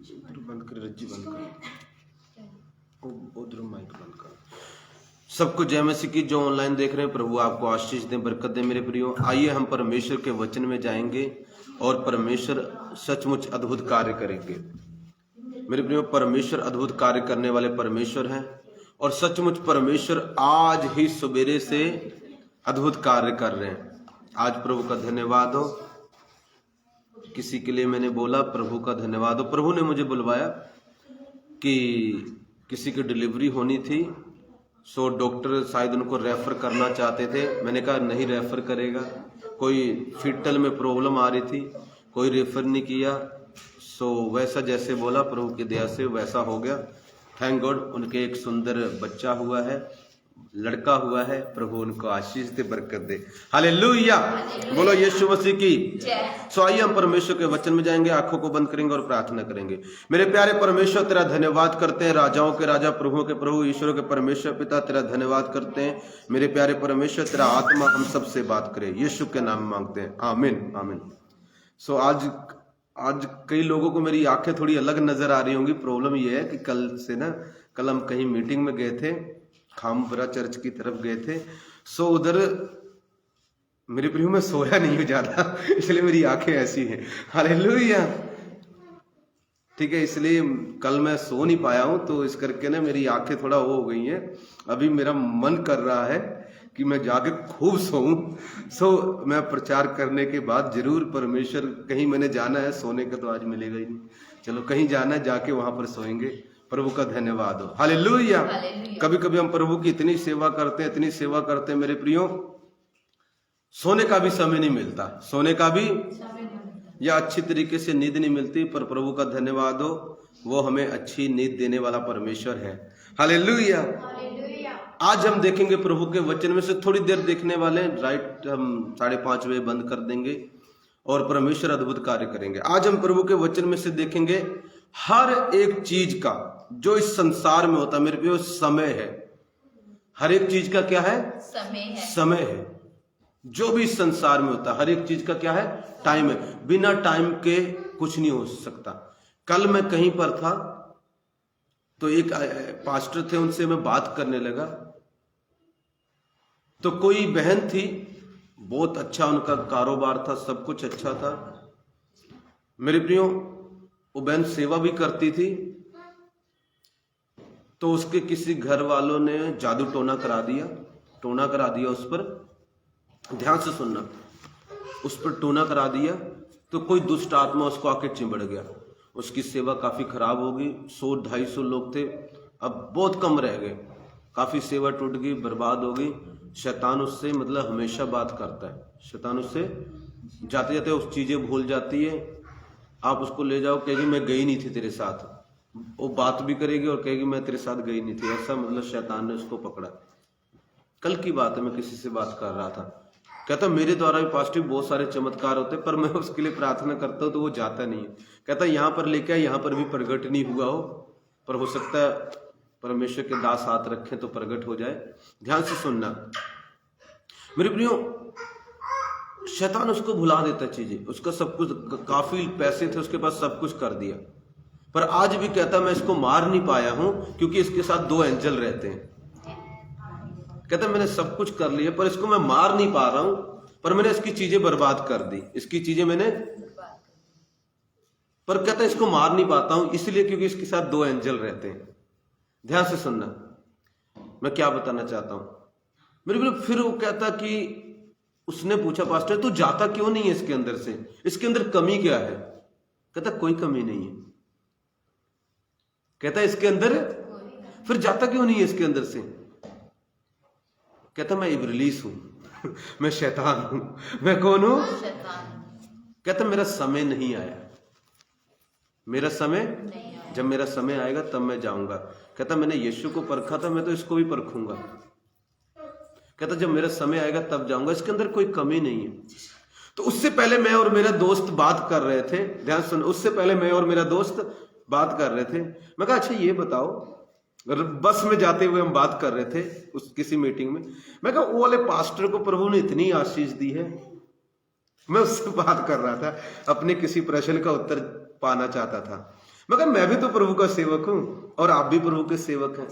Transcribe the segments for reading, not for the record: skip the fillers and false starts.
उधर बंद कर, रज्जी बंद कर, उधर माइक बंद कर। सबको जय मसीह की। जो ऑनलाइन देख रहे हैं, प्रभु आपको आशीष दें, बरकत दें मेरे प्रियो। आइए हम परमेश्वर के वचन में जाएंगे और परमेश्वर सचमुच अद्भुत कार्य करेंगे मेरे प्रियो। परमेश्वर अद्भुत कार्य करने वाले परमेश्वर हैं और सचमुच परमेश्वर आज ही सवेरे से अद्भुत कार्य कर रहे हैं। आज प्रभु का धन्यवाद हो। किसी के लिए मैंने बोला प्रभु का धन्यवाद हो। प्रभु ने मुझे बुलवाया कि किसी की डिलीवरी होनी थी, सो डॉक्टर शायद उनको रेफर करना चाहते थे। मैंने कहा नहीं रेफर करेगा। कोई फीटल में प्रॉब्लम आ रही थी, कोई रेफर नहीं किया। सो वैसा जैसे बोला प्रभु की दया से वैसा हो गया। Thank God. उनके एक सुंदर बच्चा हुआ है, लड़का हुआ है। प्रभु उनको आशीष दे, बरकत दे। हालेलुया, बोलो यीशु मसीह की। सो आइए हम परमेश्वर के वचन में जाएंगे, आंखों को बंद करेंगे और प्रार्थना करेंगे। मेरे प्यारे परमेश्वर, तेरा धन्यवाद करते हैं। राजाओं के राजा, प्रभुओं के प्रभु, ईश्वरों के परमेश्वर पिता, तेरा धन्यवाद करते हैं। मेरे प्यारे परमेश्वर, तेरा आत्मा हम सबसे बात करे, यीशु के नाम मांगते हैं, आमीन आमीन। सो आज कई लोगों को मेरी आंखें थोड़ी अलग नजर आ रही होंगी। प्रॉब्लम यह है कि कल हम कहीं मीटिंग में गए थे, खामपुरा चर्च की तरफ गए थे। सो उधर मेरे प्रियो में सोया नहीं हूं ज्यादा, इसलिए मेरी आंखें ऐसी हैं। हालेलुया, ठीक है। इसलिए कल मैं सो नहीं पाया हूं, तो इस करके ना मेरी आंखें थोड़ा वो हो गई हैं। अभी मेरा मन कर रहा है कि मैं जाके खूब सोऊं। सो मैं प्रचार करने के बाद जरूर परमेश्वर, कहीं मैंने जाना है, सोने का तो आज मिलेगा ही नहीं, चलो कहीं जाना है, जाके वहां पर सोएंगे। प्रभु का धन्यवाद हो। हालेलुया। कभी कभी हम प्रभु की इतनी सेवा करते हैं मेरे प्रियो, सोने का भी समय नहीं मिलता, सोने का भी या अच्छी तरीके से नींद नहीं मिलती। पर प्रभु का धन्यवाद हो, वो हमें अच्छी नींद देने वाला परमेश्वर है। हालेलुया। आज हम देखेंगे प्रभु के वचन में से थोड़ी देर देखने वाले हैं। राइट, हम 5:30 बजे बंद कर देंगे और परमेश्वर अद्भुत कार्य करेंगे। आज हम प्रभु के वचन में से देखेंगे हर एक चीज का जो इस संसार में होता है मेरे प्रियो, समय है। हर एक चीज का क्या है? समय है। जो भी इस संसार में होता है हर एक चीज का क्या है? टाइम है। बिना टाइम के कुछ नहीं हो सकता। कल मैं कहीं पर था तो एक पास्टर थे, उनसे मैं बात करने लगा तो कोई बहन थी, बहुत अच्छा उनका कारोबार था, सब कुछ अच्छा था मेरे प्रियो। वो बहन सेवा भी करती थी, तो उसके किसी घर वालों ने जादू टोना करा दिया उस पर। ध्यान से सुनना, उस पर टोना करा दिया तो कोई दुष्ट आत्मा उसको आके चिंबड़ गया। उसकी सेवा काफी खराब हो गई। 100-250 लोग थे, अब बहुत कम रह गए। काफी सेवा टूट गई, बर्बाद हो गई। शैतान उससे मतलब हमेशा बात करता है। शैतान उससे जाते जाते उस चीजें भूल जाती है। आप उसको ले जाओ, कहेगी मैं गई नहीं थी तेरे साथ, वो बात भी करेगी और कहेगी मैं तेरे साथ गई नहीं थी। ऐसा मतलब शैतान ने उसको पकड़ा। कल की बात है, मैं किसी से बात कर रहा था, कहता मेरे द्वारा भी पॉजिटिव बहुत सारे चमत्कार होते, पर मैं उसके लिए प्रार्थना करता हूँ तो वो जाता नहीं है। कहता यहाँ पर लेके आया, यहाँ पर भी प्रकट नहीं हुआ हो, पर हो सकता है परमेश्वर के दास हाथ रखें तो प्रकट हो जाए। ध्यान से सुनना मेरे प्रियो, शैतान उसको भुला देता चीजें। उसका सब कुछ, काफी पैसे थे उसके पास, सब कुछ कर दिया, पर आज भी कहता मैं इसको मार नहीं पाया हूं क्योंकि इसके साथ 2 एंजल रहते हैं। कहता मैंने सब कुछ कर लिया पर इसको मैं मार नहीं पा रहा हूं, पर मैंने इसकी चीजें बर्बाद कर दी, इसकी चीजें मैंने, पर कहता इसको मार नहीं पाता हूं इसलिए क्योंकि इसके साथ 2 एंजल रहते हैं। ध्यान से सुनना, मैं क्या बताना चाहता हूं मेरे। फिर वो कहता कि उसने पूछा पास्टर तू जाता क्यों नहीं है इसके अंदर से, इसके अंदर कमी क्या है? कहता कोई कमी नहीं है। कहता इसके अंदर, फिर जाता क्यों नहीं है इसके अंदर से? कहता मैं इब्लीस हूं मैं शैतान हूं। मैं कौन हूं? कहता मेरा समय नहीं आया, मेरा समय, जब मेरा समय आएगा तब मैं जाऊंगा। कहता मैंने यीशु को परखा था, मैं तो इसको भी परखूंगा। कहता जब मेरा समय आएगा तब जाऊंगा, इसके अंदर कोई कमी नहीं है। तो उससे पहले मैं और मेरा दोस्त बात कर रहे थे। ध्यान सुन, उससे पहले मैं और मेरा दोस्त बात कर रहे थे। मैं कहा अच्छा ये बताओ, बस में जाते हुए हम बात कर रहे थे उस किसी मीटिंग में। मैं कहा वो वाले पास्टर को प्रभु ने इतनी आशीष दी है। मैं उससे बात कर रहा था, अपने किसी प्रश्न का उत्तर पाना चाहता था। मगर मैं भी तो प्रभु का सेवक हूं और आप भी प्रभु के सेवक हैं।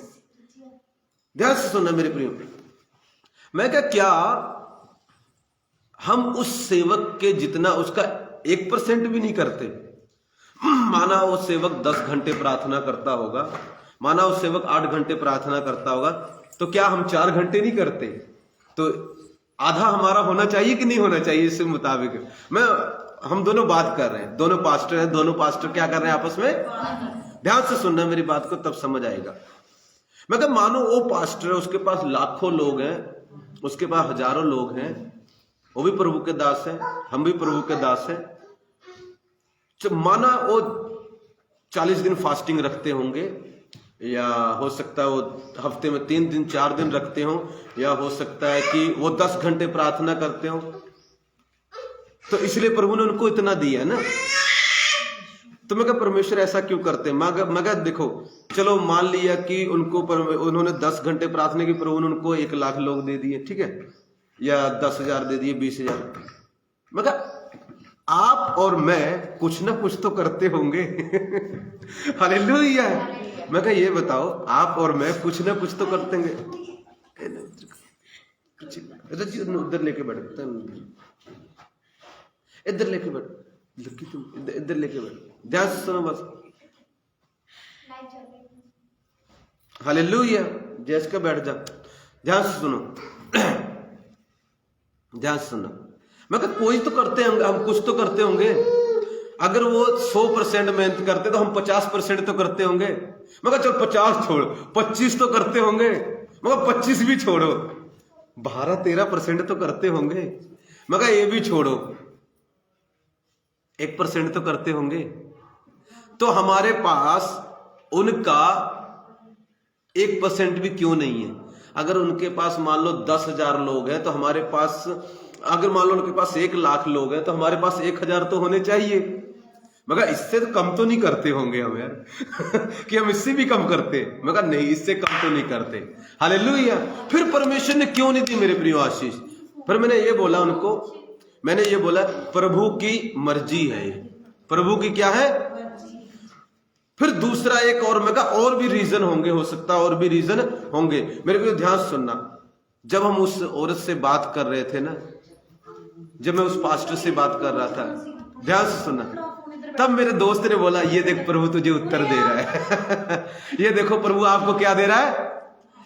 ध्यान से सुनना मेरे प्रियो, मैं क्या हम उस सेवक के जितना उसका 1% भी नहीं करते? माना वो सेवक 10 घंटे प्रार्थना करता होगा, माना वो सेवक 8 घंटे प्रार्थना करता होगा, तो क्या हम 4 घंटे नहीं करते? तो आधा हमारा होना चाहिए कि नहीं होना चाहिए? इसके मुताबिक हम दोनों बात कर रहे हैं, दोनों पास्टर हैं, दोनों पास्टर क्या कर रहे हैं आपस में? ध्यान से सुनना मेरी बात को, तब समझ आएगा। मैं क्या मानो वो पास्टर है, उसके पास लाखों लोग हैं, उसके पास हजारों लोग हैं, वो भी प्रभु के दास हैं, हम भी प्रभु के दास हैं। माना वो 40 दिन फास्टिंग रखते होंगे, या हो सकता है वो हफ्ते में 3 दिन 4 दिन रखते हो, या हो सकता है कि वो 10 घंटे प्रार्थना करते हो, तो इसलिए प्रभु ने उनको इतना दिया है ना। तो मैं क्या परमेश्वर ऐसा क्यों करते हैं? मगर देखो, चलो मान लिया कि उन्होंने 10 घंटे प्रार्थना की, प्रभु ने उनको 1 लाख लोग दे दिए, ठीक है, या 10,000 दे दिए, 20,000। मगर आप और मैं कुछ ना कुछ तो करते होंगे। हालेलुया। मैं क्या ये बताओ, आप और मैं कुछ ना कुछ तो करते होंगे। उधर लेके बैठ, इधर लेके बैठ, लड़की तुम इधर लेके बैठ। ध्यान से सुनो बस। हालेलुया। जैस का बैठ जा, ध्यान से सुनो, ध्यान से सुनो। मैं कहा कोई तो करते होंगे, हम कुछ तो करते होंगे। अगर वो 100% मेहनत करते तो हम 50% तो करते होंगे। मैं कहा चल 50 छोड़, 25 तो करते होंगे। मगर 25 भी छोड़ो, 12-13% तो करते होंगे। मैं कहा ये भी छोड़ो, 1% तो करते होंगे। तो हमारे पास उनका 1% भी क्यों नहीं है? अगर उनके पास मान लो 10,000 लोग हैं, तो हमारे पास, अगर मान लो उनके पास 1 लाख लोग हैं, तो हमारे पास 1,000 तो होने चाहिए। मगर इससे तो कम तो नहीं करते होंगे हम यार। कि हम इससे भी कम करते? मगर नहीं, इससे कम तो नहीं करते। हालेलुया। फिर परमेश्वर ने क्यों नहीं दी मेरे प्रिय आशीष? फिर मैंने ये बोला उनको, मैंने ये बोला प्रभु की मर्जी है, प्रभु की क्या है? फिर दूसरा एक और, मैं कहा और भी रीजन होंगे, हो सकता है और भी रीजन होंगे। मेरे को ध्यान सुनना, जब हम उस औरत से बात कर रहे थे ना, जब मैं उस पास्टर से बात कर रहा था, ध्यान से सुनना, तब मेरे दोस्त ने बोला ये देख प्रभु तुझे उत्तर दे रहा है। ये देखो प्रभु आपको क्या दे रहा है।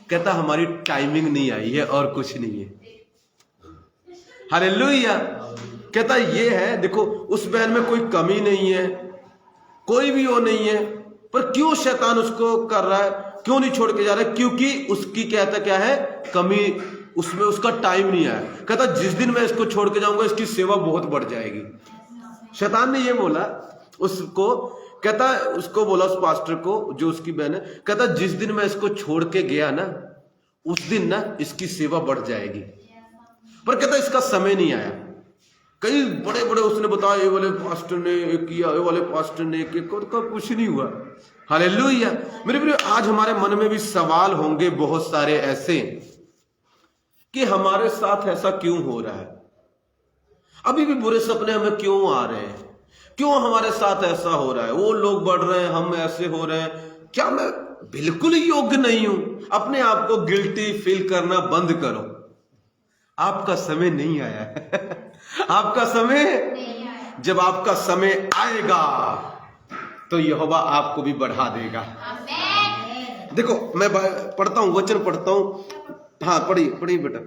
कहता हमारी टाइमिंग नहीं आई है और कुछ नहीं है। हालेलुया। कहता ये है, देखो उस बहन में कोई कमी नहीं है, कोई भी वो नहीं है, पर क्यों शैतान उसको कर रहा है, क्यों नहीं छोड़ के जा रहा है? क्योंकि उसकी कहता क्या है, कमी, उसमें उसका टाइम नहीं आया। कहता जिस दिन मैं इसको छोड़ के जाऊंगा इसकी सेवा बहुत बढ़ जाएगी। शैतान ने ये बोला उसको, कहता उसको बोला उस पास्टर को जो उसकी बहन है, कहता जिस दिन मैं इसको छोड़ के गया ना, उस दिन ना इसकी सेवा बढ़ जाएगी। पर कहता इसका समय नहीं आया। कई बड़े बड़े उसने बताया, ये वाले पास्टर ने किया, ये वाले पास्टर ने किया, कुछ नहीं हुआ। हालेलुया। मेरे प्रिय, आज हमारे मन में भी सवाल होंगे बहुत सारे ऐसे कि हमारे साथ ऐसा क्यों हो रहा है, अभी भी बुरे सपने हमें क्यों आ रहे हैं, क्यों हमारे साथ ऐसा हो रहा है, वो लोग बढ़ रहे हैं हम ऐसे हो रहे हैं, क्या मैं बिल्कुल योग्य नहीं हूं? अपने आप को गिल्टी फील करना बंद करो। आपका समय नहीं आया है। आपका समय, जब आपका समय आएगा तो यहोवा आपको भी बढ़ा देगा। देखो मैं पढ़ता हूं, वचन पढ़ता हूं। हाँ पढ़िए बेटा।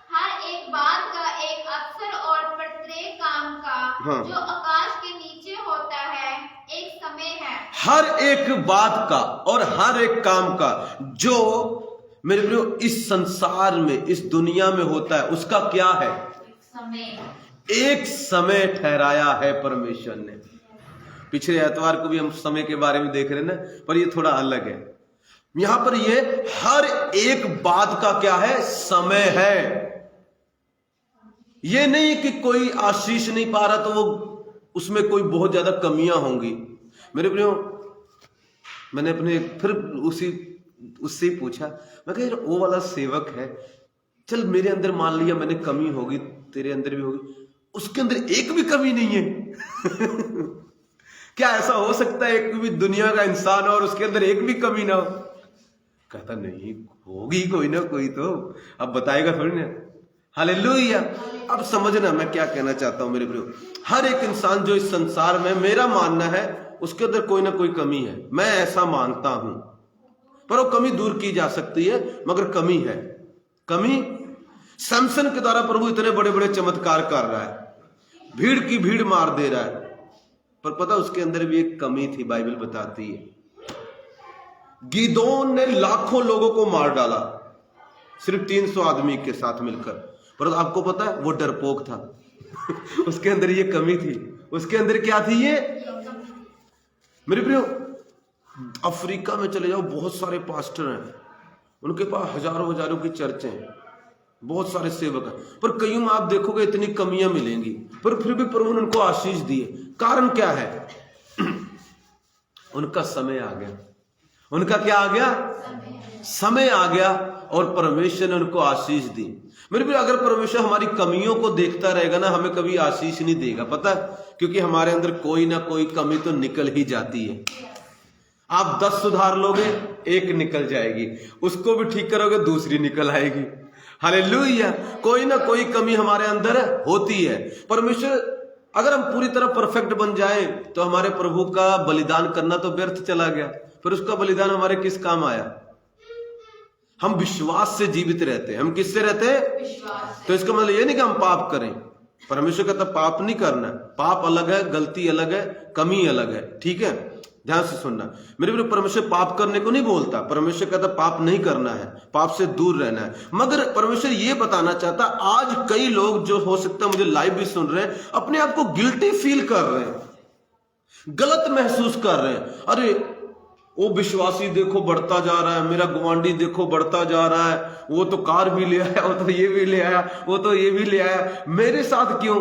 हर एक बात का एक अवसर और प्रत्येक काम का, हाँ, जो आकाश के नीचे होता है एक समय है। हर एक बात का और हर एक काम का जो मेरे प्रियो इस संसार में, इस दुनिया में होता है, उसका क्या है? एक समय ठहराया है परमेश्वर ने। पिछले एतवार को भी हम समय के बारे में देख रहे हैं ना, पर ये थोड़ा अलग है। यहां पर ये हर एक बात का क्या है? समय है। ये नहीं कि कोई आशीष नहीं पा रहा तो वो उसमें कोई बहुत ज्यादा कमियां होंगी। मेरे प्रियो, मैंने अपने फिर उससे ही पूछा, मैं कह वो वाला सेवक है, चल मेरे अंदर मान लिया मैंने कमी होगी, तेरे अंदर भी होगी, उसके अंदर एक भी कमी नहीं है। क्या ऐसा हो सकता है एक भी दुनिया का इंसान और उसके अंदर एक भी कमी ना हो? कहता नहीं, होगी कोई ना कोई तो, अब बताएगा थोड़ी ना। हालेलुया। अब समझना मैं क्या कहना चाहता हूं मेरे प्रियो। हर एक इंसान जो इस संसार में, मेरा मानना है उसके अंदर कोई ना कोई कमी है, मैं ऐसा मानता हूं। पर वो कमी दूर की जा सकती है, मगर कमी है। कमी सैमसन के द्वारा प्रभु इतने बड़े बड़े चमत्कार कर रहा है, भीड़ की भीड़ मार दे रहा है, पर पता उसके अंदर भी एक कमी थी। बाइबल बताती है गिदोन ने लाखों लोगों को मार डाला सिर्फ 300 आदमी के साथ मिलकर, पर आपको पता है वो डरपोक था। उसके अंदर ये कमी थी। उसके अंदर क्या थी ये मेरे प्रियो? अफ्रीका में चले जाओ, बहुत सारे पास्टर हैं, उनके पास हजारों की चर्च हैं, बहुत सारे सेवक हैं, पर कईयों में आप देखोगे इतनी कमियां मिलेंगी, पर फिर भी प्रभु ने उनको आशीष दिए। कारण क्या है? उनका समय आ गया। उनका क्या आ गया? समय आ गया, और परमेश्वर ने उनको आशीष दी। मेरे भी अगर परमेश्वर हमारी कमियों को देखता रहेगा ना, हमें कभी आशीष नहीं देगा। पता, क्योंकि हमारे अंदर कोई ना कोई कमी तो निकल ही जाती है। आप 10 सुधार लोगे, एक निकल जाएगी, उसको भी ठीक करोगे, दूसरी निकल आएगी। हालेलुया। कोई ना कोई कमी हमारे अंदर होती है। परमेश्वर, अगर हम पूरी तरह परफेक्ट बन जाए तो हमारे प्रभु का बलिदान करना तो व्यर्थ चला गया। फिर उसका बलिदान हमारे किस काम आया? हम विश्वास से जीवित रहते हैं। हम किससे रहते हैं? विश्वास। तो इसका मतलब ये नहीं कि हम पाप करें। परमेश्वर कहता पाप नहीं करना। पाप अलग है, गलती अलग है, कमी अलग है। ठीक है, ध्यान से सुनना मेरे प्रिय। परमेश्वर पाप करने को नहीं बोलता। परमेश्वर कहता पाप नहीं करना है, पाप से दूर रहना है। मगर परमेश्वर ये बताना चाहता, आज कई लोग जो हो सकता है मुझे लाइव भी सुन रहे हैं, अपने आप को गिल्टी फील कर रहे हैं, गलत महसूस कर रहे हैं। अरे वो विश्वासी देखो बढ़ता जा रहा है, मेरा गुआंडी देखो बढ़ता जा रहा है, वो तो कार भी ले आया, वो तो ये भी ले आया, वो तो ये भी ले आया, मेरे साथ क्यों?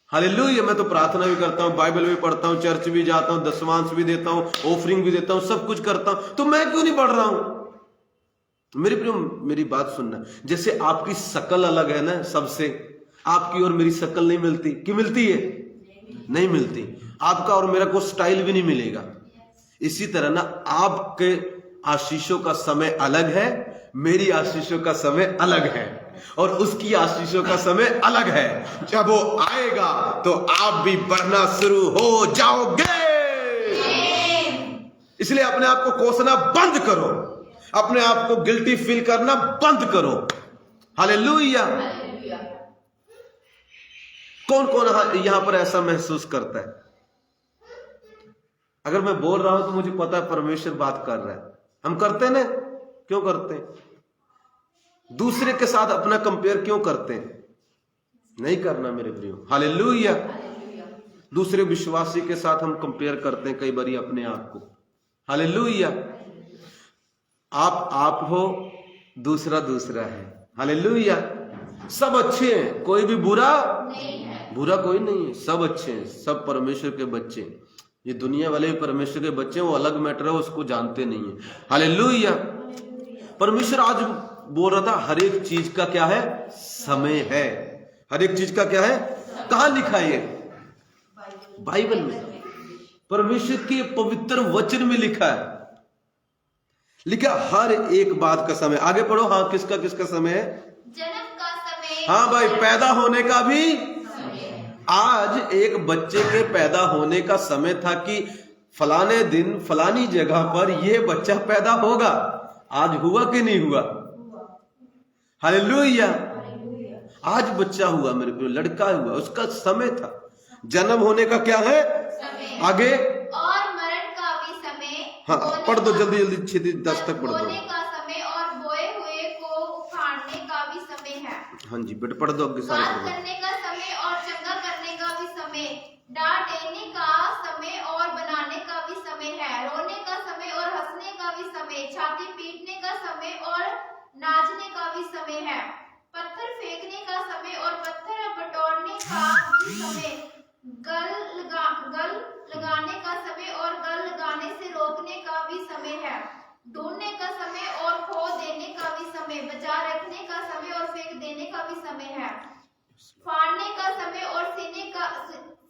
हालेलुया। मैं तो प्रार्थना भी करता हूं, बाइबल भी पढ़ता हूं, चर्च भी जाता हूं, दशमांश भी देता हूं, ऑफरिंग भी देता हूं, सब कुछ करता हूं, तो मैं क्यों नहीं बढ़ रहा हूं? मेरे प्रियो मेरी बात सुनना, जैसे आपकी शकल अलग है ना सबसे, आपकी और मेरी शकल नहीं मिलती। क्यों मिलती है? नहीं मिलती। आपका और मेरा कोई स्टाइल भी नहीं मिलेगा। इसी तरह ना आपके आशीषों का समय अलग है, मेरी आशीषों का समय अलग है, और उसकी आशीषों का समय अलग है। जब वो आएगा तो आप भी बढ़ना शुरू हो जाओगे। इसलिए अपने आप को कोसना बंद करो, अपने आप को गिल्टी फील करना बंद करो। हालेलुया। कौन कौन यहां पर ऐसा महसूस करता है? अगर मैं बोल रहा हूं तो मुझे पता है परमेश्वर बात कर रहा है। हम करते हैं ना? क्यों करते हैं? दूसरे के साथ अपना कंपेयर क्यों करते हैं? नहीं करना मेरे प्रियो। हालेलुया। दूसरे विश्वासी के साथ हम कंपेयर करते हैं कई बार अपने आप को। हालेलुया। आप हो, दूसरा दूसरा है। हालेलुया। सब अच्छे हैं, कोई भी बुरा नहीं है। बुरा कोई नहीं है, सब अच्छे हैं, सब परमेश्वर के बच्चे। ये दुनिया वाले भी परमेश्वर के बच्चे, वो अलग मैटर है, उसको जानते नहीं है। हालेलुया। परमेश्वर आज बोल रहा था हर एक चीज का क्या है? समय है। हर एक चीज का क्या है? कहां लिखा है? बाइबल में, परमेश्वर के पवित्र वचन में लिखा है। लिखा हर एक बात का समय। आगे पढ़ो। हाँ, किसका किसका समय है? जन्म का समय। हाँ भाई, पैदा होने का भी। आज एक बच्चे के पैदा होने का समय था कि फलाने दिन फलानी जगह पर यह बच्चा पैदा होगा। आज हुआ कि नहीं हुआ? हालेलुया। आज बच्चा हुआ, मेरे को लड़का हुआ, उसका समय था। जन्म होने का क्या है? समय। आगे और मरण का भी समय। हाँ, पढ़ दो जल्दी जल्दी, 6-10 तक पढ़ दो। बोने का समय और बोए हुए को उखाड़ने का भी समय है। हाँ जी बेटा, पढ़ दो आगे सारे। बात करने का समय और चंगा करने का भी समय, डांट देने का समय और बनाने का भी समय है, रोने का समय और हंसने का भी समय, छाती पीटने का समय और नाचने का भी समय है, पत्थर फेंकने का समय और पत्थर बटोरने का भी समय, गल लगाने का समय और गल लगाने से रोकने का भी समय है, ढूंढने का समय और खो देने का भी समय, बचा रखने का समय और फेंक देने का भी समय है, फाड़ने का समय और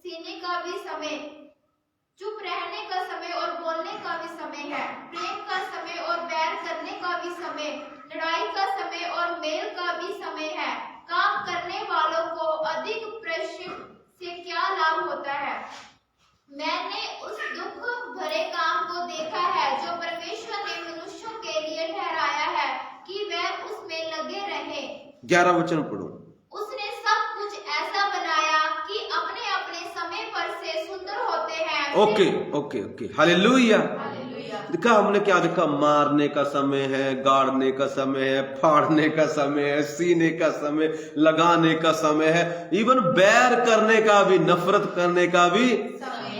सीने का भी समय 11 वचन पढ़ो। उसने सब कुछ ऐसा बनाया कि अपने अपने समय पर से सुंदर होते हैं। Okay okay okay, hallelujah. Hallelujah. देखा हमने क्या देखा? मारने का समय है, गाड़ने का समय है, फाड़ने का समय है, सीने का समय, लगाने का समय है, इवन बैर करने का भी, नफरत करने का भी।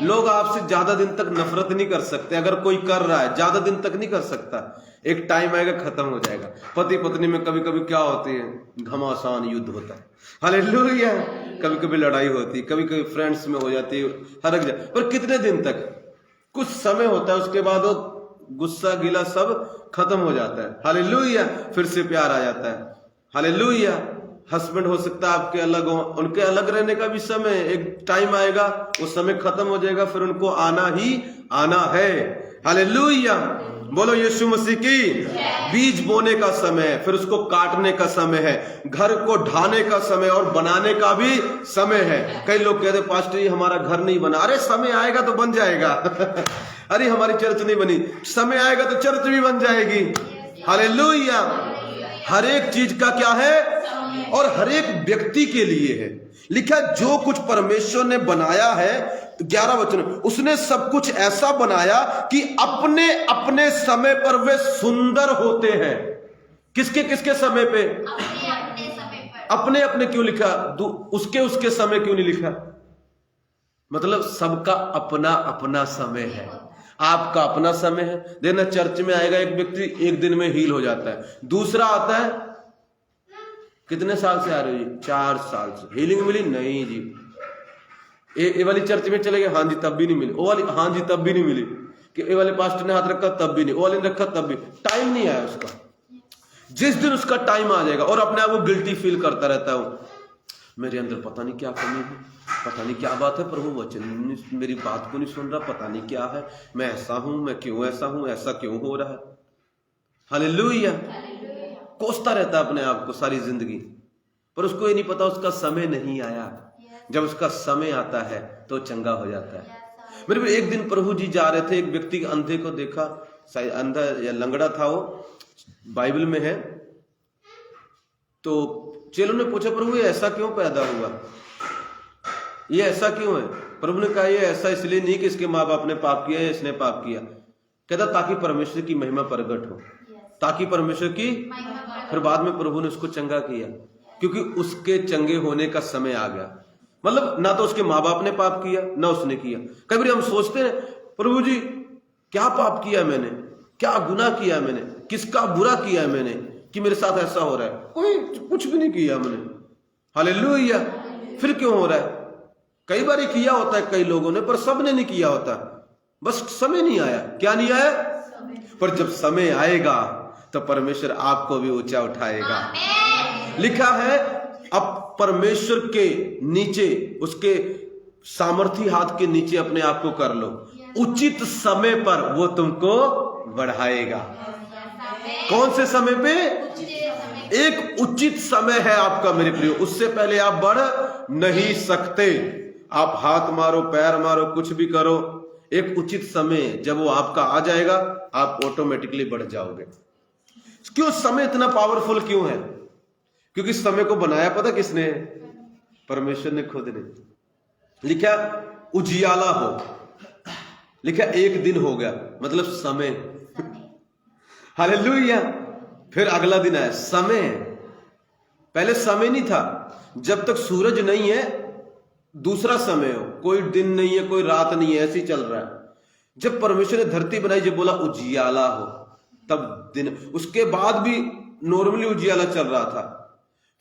लोग आपसे ज्यादा दिन तक नफरत नहीं कर सकते। अगर कोई कर रहा है ज्यादा दिन तक नहीं कर सकता, एक टाइम आएगा खत्म हो जाएगा। पति पत्नी में कभी कभी क्या होती है, घमासान युद्ध होता है, हालेलुया। कभी कभी लड़ाई होती है, कभी कभी फ्रेंड्स में हो जाती है, हर एक जगह। पर कितने दिन तक? कुछ समय होता है, उसके बाद वो गुस्सा गिला सब खत्म हो जाता है, हालेलुया। फिर से प्यार आ जाता है, हालेलुया। हस्बैंड हो सकता है आपके अलग हो, उनके अलग रहने का भी समय, एक टाइम आएगा वो समय खत्म हो जाएगा, फिर उनको आना ही आना है, हालेलुया। बोलो यीशु मसीह की। बीज बोने का समय है, फिर उसको काटने का समय है, घर को ढाने का समय और बनाने का भी समय है। कई लोग कहते पास्टर जी हमारा घर नहीं बना। अरे समय आएगा तो बन जाएगा। अरे हमारी चर्च नहीं बनी, समय आएगा तो चर्च भी बन जाएगी, हालेलुया। हर एक चीज का क्या है? और हर एक व्यक्ति के लिए है। लिखा जो कुछ परमेश्वर ने बनाया है, 11 वचन, उसने सब कुछ ऐसा बनाया कि अपने अपने समय पर वे सुंदर होते हैं। किसके किसके समय पे? अपने अपने समय पर। अपने अपने क्यों लिखा? उसके उसके समय क्यों नहीं लिखा? मतलब सबका अपना अपना समय है। आपका अपना समय है। देखना चर्च में आएगा एक व्यक्ति, एक दिन में हील हो जाता है। दूसरा आता है, कितने साल से आ रहे हो जी? 4 साल से। हीलिंग मिली? नहीं जी। ये वाली चर्च में चले गए, हाँ जी तब भी नहीं मिली। वो वाली, हाँ जी तब भी नहीं मिली। कि ये वाले पास्टर ने हाथ रखा तब भी नहीं, वो वाले ने रखा तब भी। टाइम नहीं आया उसका। जिस दिन उसका टाइम आ जाएगा, और अपने आप को गिल्टी फील करता रहता है, मेरे अंदर पता नहीं क्या कमी है, पता नहीं क्या बात है, प्रभु वचन मेरी बात को नहीं सुन रहा, पता नहीं क्या है, मैं ऐसा हूं, मैं क्यों ऐसा हूं, ऐसा क्यों हो रहा है, हालेलुया। कोसता रहता है अपने आप को सारी जिंदगी, पर उसको ये नहीं पता उसका समय नहीं आया। जब उसका समय आता है तो चंगा हो जाता है। मेरे भी एक दिन प्रभु जी जा रहे थे, एक व्यक्ति अंधे को देखा, अंधा या लंगड़ा था, वो बाइबल में है। तो चेलों ने पूछा प्रभु ये ऐसा क्यों पैदा हुआ, ये ऐसा क्यों है? प्रभु ने कहा ये ऐसा इसलिए नहीं कि इसके माँ बाप ने पाप किया या इसने पाप किया। कहता ताकि परमेश्वर की महिमा प्रकट हो, ताकि परमेश्वर की। फिर बाद में प्रभु ने उसको चंगा किया, क्योंकि उसके चंगे होने का समय आ गया। मतलब ना तो उसके माँ बाप ने पाप किया ना उसने किया। कई बार हम सोचते हैं प्रभु जी क्या पाप किया मैंने, क्या गुनाह किया मैंने, किसका बुरा किया मैंने कि मेरे साथ ऐसा हो रहा है? कोई कुछ भी नहीं किया मैंने, हालेलुया। फिर क्यों हो रहा है? कई बार किया होता है कई लोगों ने, पर सबने नहीं किया होता, बस समय नहीं आया। क्या नहीं आया? पर जब समय आएगा तो परमेश्वर आपको भी ऊंचा उठाएगा। लिखा है अब परमेश्वर के नीचे, उसके सामर्थी हाथ के नीचे अपने आप को कर लो, उचित समय पर वो तुमको बढ़ाएगा। कौन से समय पे? एक उचित समय है आपका मेरे प्रियो, उससे पहले आप बढ़ नहीं सकते। आप हाथ मारो, पैर मारो, कुछ भी करो, एक उचित समय जब वो आपका आ जाएगा आप ऑटोमेटिकली बढ़ जाओगे। क्यों समय इतना पावरफुल क्यों है? क्योंकि समय को बनाया पता किसने? परमेश्वर ने खुद ने। लिखा उजियाला हो, लिखा एक दिन हो गया, मतलब समय, हालेलुया। फिर अगला दिन आया, समय। पहले समय नहीं था, जब तक सूरज नहीं है दूसरा समय हो, कोई दिन नहीं है कोई रात नहीं है, ऐसे ही चल रहा है। जब परमेश्वर ने धरती बनाई, जब बोला उजियाला हो तब दिन, उसके बाद भी नॉर्मली उजियाला चल रहा था।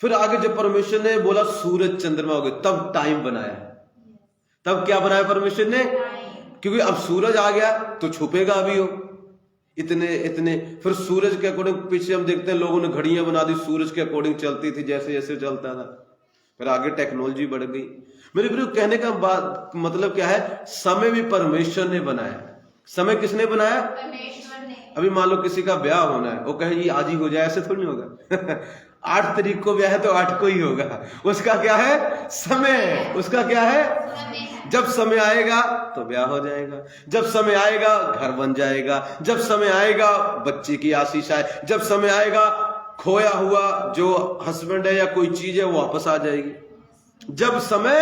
फिर आगे जब परमेश्वर ने बोला सूरज चंद्रमा हो गए, तब टाइम बनाया। तब क्या बनाया परमेश्वर ने? क्योंकि अब सूरज आ गया तो छुपेगा अभी हो इतने। फिर सूरज के अकॉर्डिंग पीछे हम देखते हैं लोगों ने घड़ियां बना दी, सूरज के अकॉर्डिंग चलती थी, जैसे जैसे चलता था। फिर आगे टेक्नोलॉजी बढ़ गई। मेरे प्रिय कहने का बात मतलब क्या है? समय भी परमेश्वर ने बनाया। समय किसने बनाया? परमेश्वर ने। अभी मान लो किसी का ब्याह होना है, वो कहे ये आज ही हो जाए, ऐसे थोड़ी होगा। 8 तारीख को ब्याह है तो 8 को ही होगा। उसका क्या है? समय। उसका क्या है? जब समय आएगा तो ब्याह हो जाएगा, जब समय आएगा घर बन जाएगा, जब समय आएगा बच्चे की आशीष आए, जब समय आएगा खोया हुआ जो हस्बैंड है या कोई चीज है वो वापस आ जाएगी। जब समय,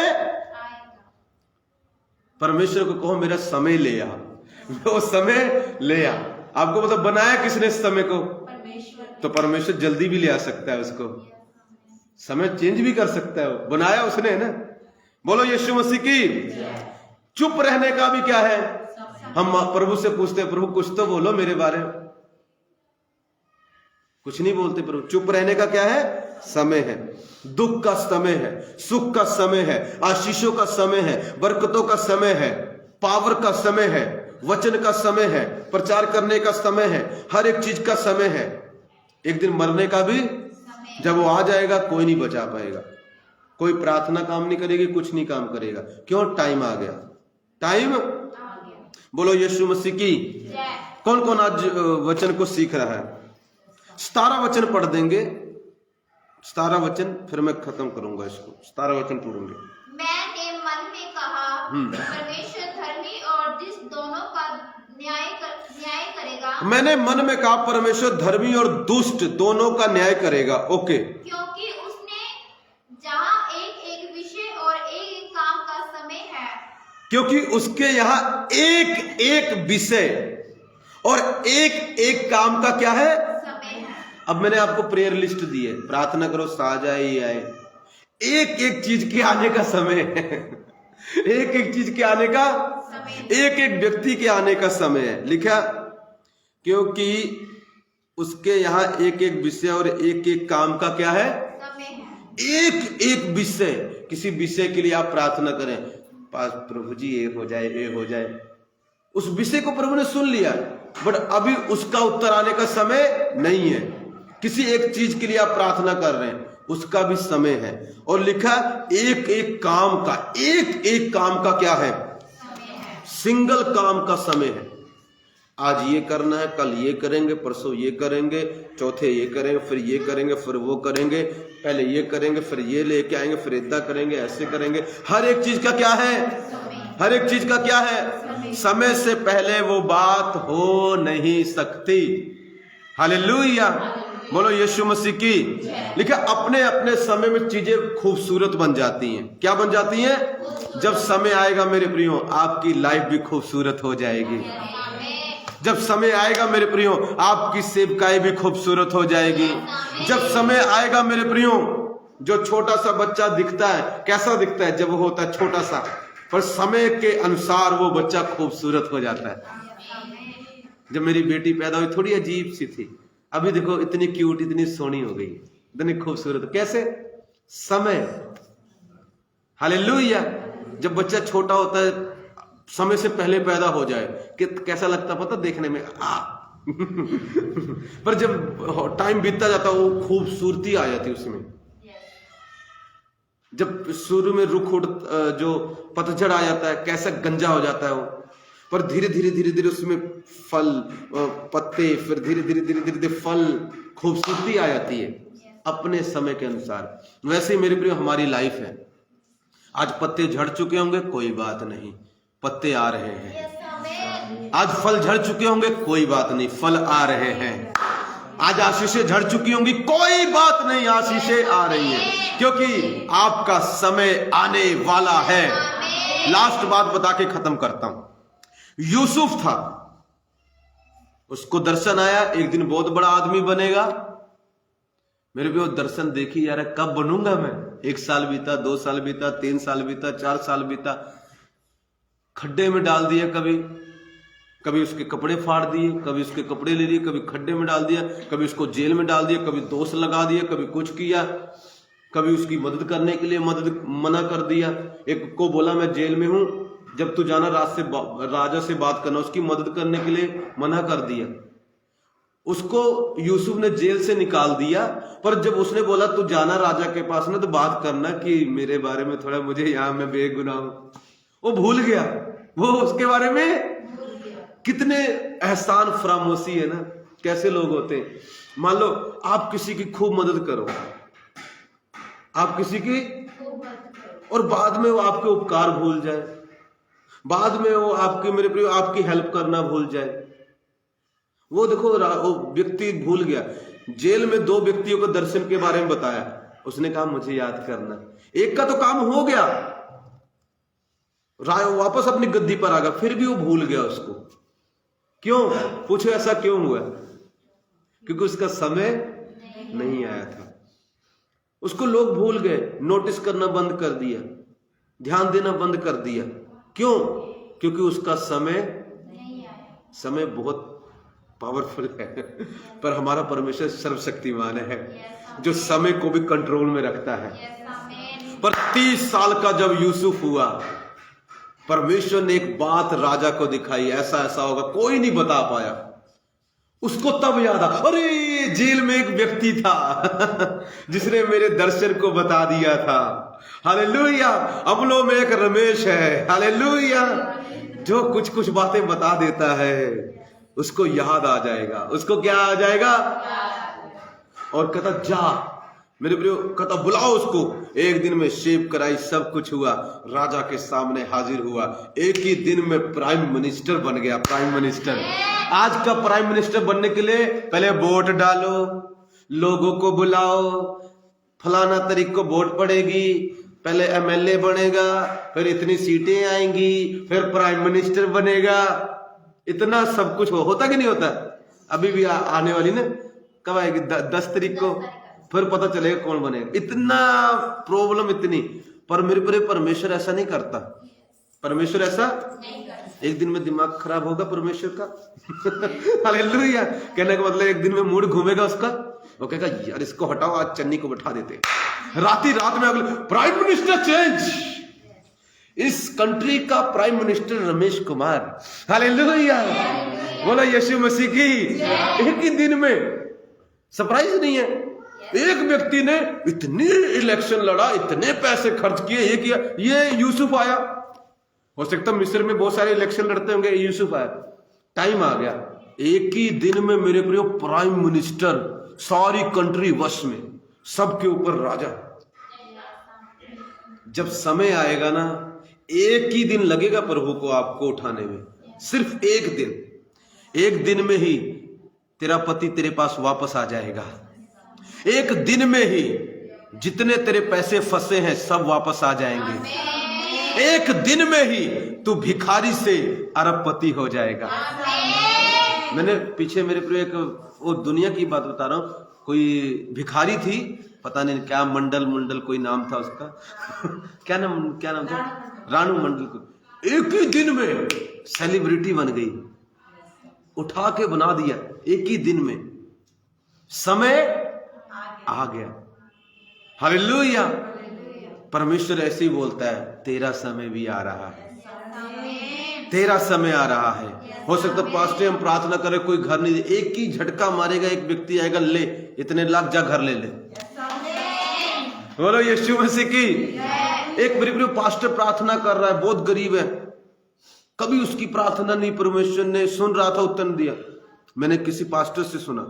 परमेश्वर को कहो मेरा समय ले आ, वो समय ले आ। आपको मतलब बनाया किसने इस समय को? तो परमेश्वर जल्दी भी ले आ सकता है उसको, समय चेंज भी कर सकता है, वो बनाया उसने है ना। बोलो यीशु मसीह की। चुप रहने का भी क्या है? हम प्रभु से पूछते हैं, प्रभु कुछ तो बोलो मेरे बारे में, कुछ नहीं बोलते प्रभु। चुप रहने का क्या है? समय है। दुख का समय है, सुख का समय है, आशीषों का समय है, बरकतों का समय है, पावर का समय है, वचन का समय है, प्रचार करने का समय है, हर एक चीज का समय है। एक दिन मरने का भी, जब वो आ जाएगा कोई नहीं बचा पाएगा, कोई प्रार्थना काम नहीं करेगी, कुछ नहीं काम करेगा। क्यों? टाइम आ गया, टाइम। बोलो यीशु मसीह की। कौन कौन आज वचन को सीख रहा है? 17 वचन पढ़ देंगे, 17 वचन, फिर मैं खत्म करूंगा इसको। 17 वचन पढ़ूंगे। मैंने मन में कहा परमेश्वर धर्मी और दुष्ट दोनों का न्याय करेगा। मैंने मन में कहा परमेश्वर धर्मी और दुष्ट दोनों का न्याय करेगा। ओके। क्योंकि उसने जहाँ एक एक विषय और एक एक काम का समय है, क्योंकि उसके यहाँ एक एक विषय और एक एक काम का क्या है? समय है। अब मैंने आपको प्रेयर लिस्ट दी है, प्रार्थना करो, आ जाए ये आए। एक एक चीज के आने का समय है, एक एक चीज के आने का, एक एक व्यक्ति के आने का समय है। लिखा क्योंकि उसके यहाँ एक एक विषय और एक एक काम का क्या है? समय है। एक एक विषय। किसी विषय के लिए आप प्रार्थना करें, पास प्रभु जी ये हो जाए, ये हो जाए, उस विषय को प्रभु ने सुन लिया, बट अभी उसका उत्तर आने का समय नहीं है। किसी एक चीज के लिए आप प्रार्थना कर रहे हैं, उसका भी समय है। और लिखा एक एक काम का, एक एक काम का क्या है? सिंगल काम का समय है। आज ये करना है, कल ये करेंगे, परसों ये करेंगे, चौथे ये करेंगे, फिर ये करेंगे, फिर वो करेंगे, पहले ये करेंगे, फिर ये लेके आएंगे, फिर इतना करेंगे, ऐसे करेंगे। हर एक चीज का क्या है? हर एक चीज का क्या है? समय से पहले वो बात हो नहीं सकती। हालेलुया। बोलो यीशु मसीह की। लिखा अपने अपने समय में चीजें खूबसूरत बन जाती हैं। क्या बन जाती हैं? जब समय आएगा मेरे प्रियो, आपकी लाइफ भी खूबसूरत हो जाएगी। जब समय आएगा मेरे प्रियो, आपकी सेवकाई भी खूबसूरत हो जाएगी। जब समय आएगा मेरे प्रियो, जो छोटा सा बच्चा दिखता है, कैसा दिखता है जब वो होता है छोटा सा, पर समय के अनुसार वो बच्चा खूबसूरत हो जाता है। जब मेरी बेटी पैदा हुई थोड़ी अजीब सी थी, अभी देखो इतनी क्यूट, इतनी सोनी हो गई, इतनी खूबसूरत। कैसे? समय। हालेलुया। जब बच्चा छोटा होता है, समय से पहले पैदा हो जाए, कि कैसा लगता पता देखने में पर जब टाइम बीतता जाता वो खूबसूरती आ जाती उसमें। जब शुरू में रुख उठ, जो पतझड़ आ जाता है, कैसा गंजा हो जाता है वो, पर धीरे धीरे धीरे धीरे उसमें फल, पत्ते, फिर धीरे धीरे धीरे धीरे धीरे फल, खूबसूरती आ जाती है अपने समय के अनुसार। वैसे ही मेरे प्रिय हमारी लाइफ है। आज पत्ते झड़ चुके होंगे, कोई बात नहीं, पत्ते आ रहे हैं। आज फल झड़ चुके होंगे, कोई बात नहीं, फल आ रहे हैं। आज आशीषें झड़ चुकी होंगी, कोई बात नहीं, आशीषें आ रही हैं, क्योंकि आपका समय आने वाला है। लास्ट बात बता के खत्म करता हूं। यूसुफ था, उसको दर्शन आया, एक दिन बहुत बड़ा आदमी बनेगा। मेरे भी वो दर्शन देखी जा रहा है, कब बनूंगा मैं? 1 साल बीता, 2 साल बीता, 3 साल बीता, 4 साल बीता, खड्डे में डाल दिया, कभी उसके कपड़े फाड़ दिए, कभी उसके कपड़े ले लिए, कभी खड्डे में डाल दिया, कभी उसको जेल में डाल दिया, कभी दोष लगा दिया, कभी कुछ किया, कभी उसकी मदद करने के लिए मना कर दिया। एक को बोला मैं जेल में हूं, जब तू जाना राजा से बात करना, उसकी मदद करने के लिए मना कर दिया। उसको यूसुफ ने जेल से निकाल दिया, पर जब उसने बोला तू जाना राजा के पास ना, तो बात करना कि मेरे बारे में थोड़ा, मुझे यहाँ मैं बेगुनाह हूं, वो भूल गया। वो उसके बारे में कितने एहसान फरामोशी है ना। कैसे लोग होते हैं, मान लो आप किसी की खूब मदद करो, आप किसी की, और बाद में वो आपके उपकार भूल जाए, बाद में वो आपके, मेरे प्रिय, आपकी हेल्प करना भूल जाए। वो देखो वो व्यक्ति भूल गया। जेल में 2 व्यक्तियों को दर्शन के बारे में बताया, उसने कहा मुझे याद करना। एक का तो काम हो गया, वापस अपनी गद्दी पर आ गया, फिर भी वो भूल गया उसको। क्यों? पूछो ऐसा क्यों हुआ? क्योंकि उसका समय नहीं आया था। उसको लोग भूल गए, नोटिस करना बंद कर दिया, ध्यान देना बंद कर दिया। क्यों? क्योंकि उसका समय समय बहुत पावरफुल है। पर हमारा परमेश्वर सर्वशक्तिमान है, जो समय को भी कंट्रोल में रखता है। पर 30 साल का जब यूसुफ हुआ, परमेश्वर ने एक बात राजा को दिखाई, ऐसा ऐसा होगा, कोई नहीं बता पाया। उसको तब याद आ, अरे जेल में एक व्यक्ति था जिसने मेरे दर्शन को बता दिया था। हालेलुया। अमलों में एक रमेश है, हालेलुया, जो कुछ कुछ बातें बता देता है, उसको याद आ जाएगा। उसको क्या आ जाएगा? और कहता जा मेरे प्रियो, कहता बुलाओ उसको। एक दिन में शेप कराई, सब कुछ हुआ, राजा के सामने हाजिर हुआ। एक ही दिन में प्राइम मिनिस्टर बन गया। Prime minister. आज का प्राइम मिनिस्टर बनने के लिए पहले वोट डालो, लोगों को बुलाओ, फलाना तारीख को वोट पड़ेगी, पहले एमएलए बनेगा, फिर इतनी सीटें आएंगी, फिर प्राइम मिनिस्टर बनेगा। इतना सब कुछ होता कि नहीं होता? अभी भी आने वाली ना, कब आएगी? 10 तारीख को, फिर पता चलेगा कौन बनेगा। इतना प्रॉब्लम, इतनी। पर मेरे पर परमेश्वर ऐसा नहीं करता। परमेश्वर ऐसा नहीं करता। एक दिन में दिमाग खराब होगा परमेश्वर का। हालेलुया। कहने का मतलब एक दिन में मूड घूमेगा उसका, वो कहेगा यार इसको हटाओ, आज चन्नी को बैठा देते। रात में अगले प्राइम मिनिस्टर चेंज। इस कंट्री का prime minister Ramesh Kumar. Hallelujah. बोला यीशु मसीह की। एक ही दिन में। सरप्राइज नहीं है? एक व्यक्ति ने इतने इलेक्शन लड़ा, इतने पैसे खर्च किए, ये किया, ये यूसुफ आया। हो सकता मिस्र में बहुत सारे इलेक्शन लड़ते होंगे, यूसुफ आया, टाइम आ गया। एक ही दिन में मेरे प्रियो प्राइम मिनिस्टर, सारी कंट्री वश में, सबके ऊपर राजा। जब समय आएगा ना, एक ही दिन लगेगा प्रभु को आपको उठाने में, सिर्फ एक दिन। एक दिन में ही तेरा पति तेरे पास वापस आ जाएगा। एक दिन में ही जितने तेरे पैसे फंसे हैं सब वापस आ जाएंगे। एक दिन में ही तू भिखारी से अरबपति हो जाएगा। मैंने पीछे मेरे प्रिय एक वो दुनिया की बात बता रहा हूं। कोई भिखारी थी, पता नहीं क्या, मंडल कोई नाम था उसका। क्या नाम था? रानू मंडल को। एक ही दिन में सेलिब्रिटी बन गई, उठा के बना दिया एक ही दिन में। समय आ गया। हालेलुया। परमेश्वर ऐसे ही बोलता है, तेरा समय भी आ रहा है, तेरा समय आ रहा है। हो सकता पास्टर हम प्रार्थना करें, कोई घर नहीं दे, एक ही झटका मारेगा, एक व्यक्ति आएगा, ले इतने लाख, जा घर ले ले। बोलो यीशु मसीह की। एक मेरे पास्टर प्रार्थना कर रहा है, बहुत गरीब है, कभी उसकी प्रार्थना नहीं परमेश्वर ने सुन रहा था, उत्तर दिया। मैंने किसी पास्टर से सुना,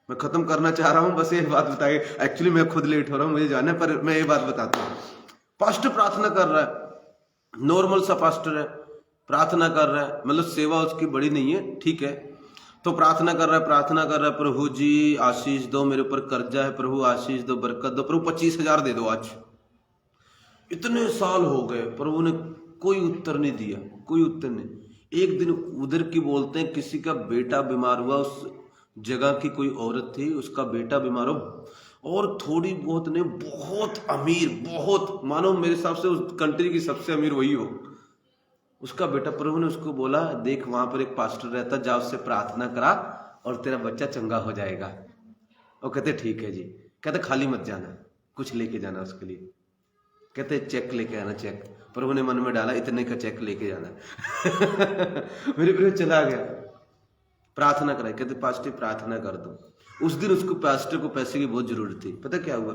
मैं खत्म करना चाह रहा हूं, बस ये बात बताइए। एक्चुअली मैं खुद लेट हो रहा हूं, मुझे जाना है, पर मैं ये बात बताता हूं। पास्टर प्रार्थना कर रहा है, नॉर्मल सा पास्टर है, प्रार्थना कर रहा है, मतलब सेवा उसकी बड़ी नहीं है, ठीक है। तो प्रार्थना कर रहा है, प्रभु जी आशीष दो, मेरे ऊपर कर्जा है, प्रभु आशीष दो, बरकत दो, प्रभु 25,000 दे दो आज। इतने साल हो गए, प्रभु ने कोई उत्तर नहीं दिया, कोई उत्तर नहीं। एक दिन उधर की बोलते हैं, किसी का बेटा बीमार हुआ, उस जगह की कोई औरत थी, उसका बेटा बीमार हो, और थोड़ी बहुत ने, बहुत अमीर, बहुत, मानो मेरे हिसाब से उस कंट्री की सबसे अमीर वही हो, उसका बेटा। प्रभु ने उसको बोला, देख वहां पर एक पास्टर रहता, जा उससे प्रार्थना करा और तेरा बच्चा चंगा हो जाएगा। वो कहते ठीक है जी। कहते खाली मत जाना, कुछ लेके जाना उसके लिए। कहते चेक लेके आना, चेक। प्रभु ने मन में डाला, इतने का चेक लेके जाना। मेरे प्रिय चला गया, प्रार्थना कराई। कहते पास्टर प्रार्थना कर दो। उस दिन उसको, पास्टर को पैसे की बहुत जरूरत थी। पता क्या हुआ?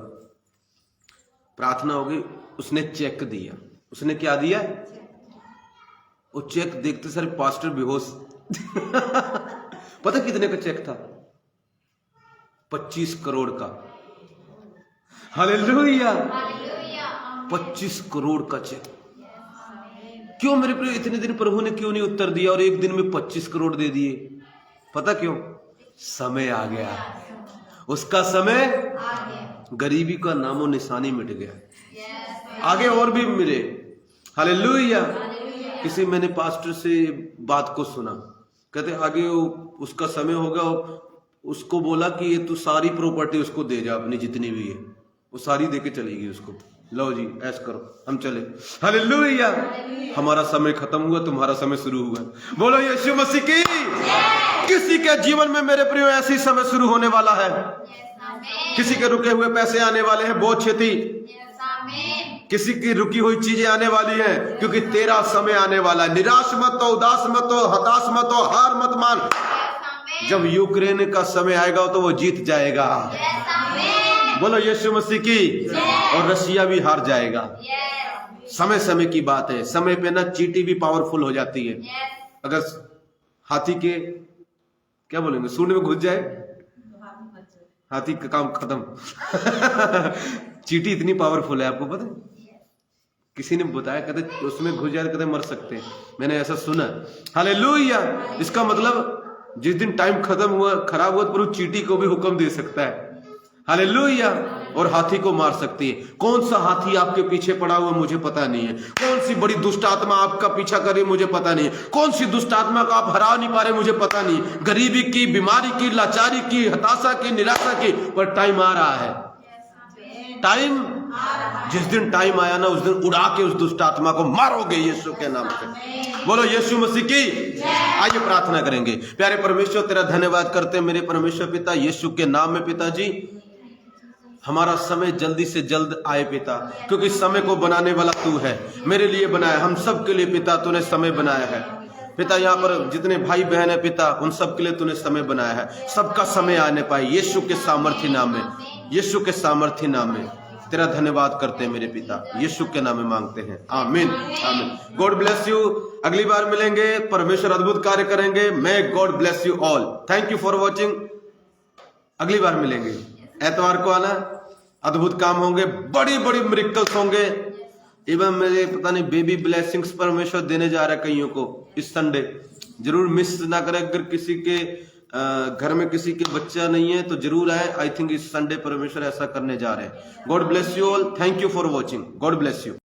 प्रार्थना हो गई, उसने चेक दिया। उसने क्या दिया? वो चेक देखते सारे पास्टर बेहोश। पता कितने का चेक था? 25 करोड़ का। हालेलुया। 25 करोड़ का चेक। क्यों मेरे प्रिय? इतने दिन प्रभु ने क्यों नहीं उत्तर दिया और एक दिन में 25 करोड़ दे दिए? पता क्यों? समय आ गया, उसका समय आ गया। गरीबी का नामो निशानी मिट गया, आगे और भी मिले। हालेलुया। किसी मैंने पास्टर से बात को सुना, कहते आगे उसका समय होगा, उसको बोला कि ये तू सारी प्रॉपर्टी उसको दे जा अपनी जितनी भी है, वो सारी देके चलेगी उसको, लो जी ऐश करो हम चले। हालेलुया। हमारा समय खत्म हुआ, तुम्हारा समय शुरू हुआ। बोलो यीशु मसीह की। किसी के जीवन में मेरे प्रियो ऐसी समय शुरू होने वाला है, किसी के रुके हुए पैसे आने वाले हैं बहुत छेती, किसी की रुकी हुई चीजें आने वाली हैं, क्योंकि तेरा समय आने वाला है। निराश मत हो, उदास मत हो, हताश मत हो, हार मत मान। जब यूक्रेन का समय आएगा तो वो जीत जाएगा। बोलो यीशु मसीह की। और रशिया भी हार जाएगा। समय समय की बात है, समय पे ना चींटी भी पावरफुल हो जाती है। अगर हाथी के क्या बोलेंगे सूंड में घुस जाए, हाथी का काम खत्म। चींटी इतनी पावरफुल है, आपको पता है? किसी ने बताया, कहते उसमें घुस जाए कहते मर सकते हैं, मैंने ऐसा सुना। हालेलुया। इसका मतलब जिस दिन टाइम खत्म हुआ, खराब हुआ, तो चींटी को भी हुक्म दे सकता है। हालेलुया। और हाथी को मार सकती है। कौन सा हाथी आपके पीछे पड़ा हुआ मुझे पता नहीं है, कौन सी बड़ी दुष्ट आत्मा आपका पीछा कर रही मुझे पता नहीं है, कौन सी दुष्ट आत्मा को आप हरा नहीं पा रहे मुझे पता नहीं। गरीबी की, बीमारी की, लाचारी की, हताशा की, निराशा की, पर टाइम आ रहा है। टाइम, जिस दिन टाइम आया ना, उस दिन उड़ा के उस दुष्ट आत्मा को मारोगे यीशु के नाम से। बोलो यीशु मसीह की। आइए प्रार्थना करेंगे। प्यारे परमेश्वर, तेरा धन्यवाद करते हैं मेरे परमेश्वर पिता, यीशु के नाम में पिताजी। हमारा समय जल्दी से जल्द आए पिता, क्योंकि समय को बनाने वाला तू है, मेरे लिए बनाया, हम सब के लिए पिता तूने समय बनाया है पिता। यहाँ पर जितने भाई बहन है पिता, उन सब के लिए तूने समय बनाया है, सबका समय आने पाए यीशु के सामर्थ्य नाम में, यीशु के सामर्थ्य नाम में। तेरा धन्यवाद करते हैं मेरे पिता, यीशु के नाम में मांगते हैं, आमीन आमीन। God bless you. अगली बार मिलेंगे, परमेश्वर अद्भुत कार्य करेंगे। May God bless you all. Thank you for watching. अगली बार मिलेंगे, एतवार को आना, अद्भुत काम होंगे, बड़ी बड़ी मिरेकल्स होंगे। इवन मेरे पता नहीं बेबी ब्लेसिंग्स परमेश्वर देने जा रहा है कईयों को इस संडे। जरूर मिस ना करें। अगर किसी के घर में किसी के बच्चा नहीं है तो जरूर आए। आई थिंक इस संडे परमेश्वर ऐसा करने जा रहे हैं। God bless you all. Thank you for watching. God bless you.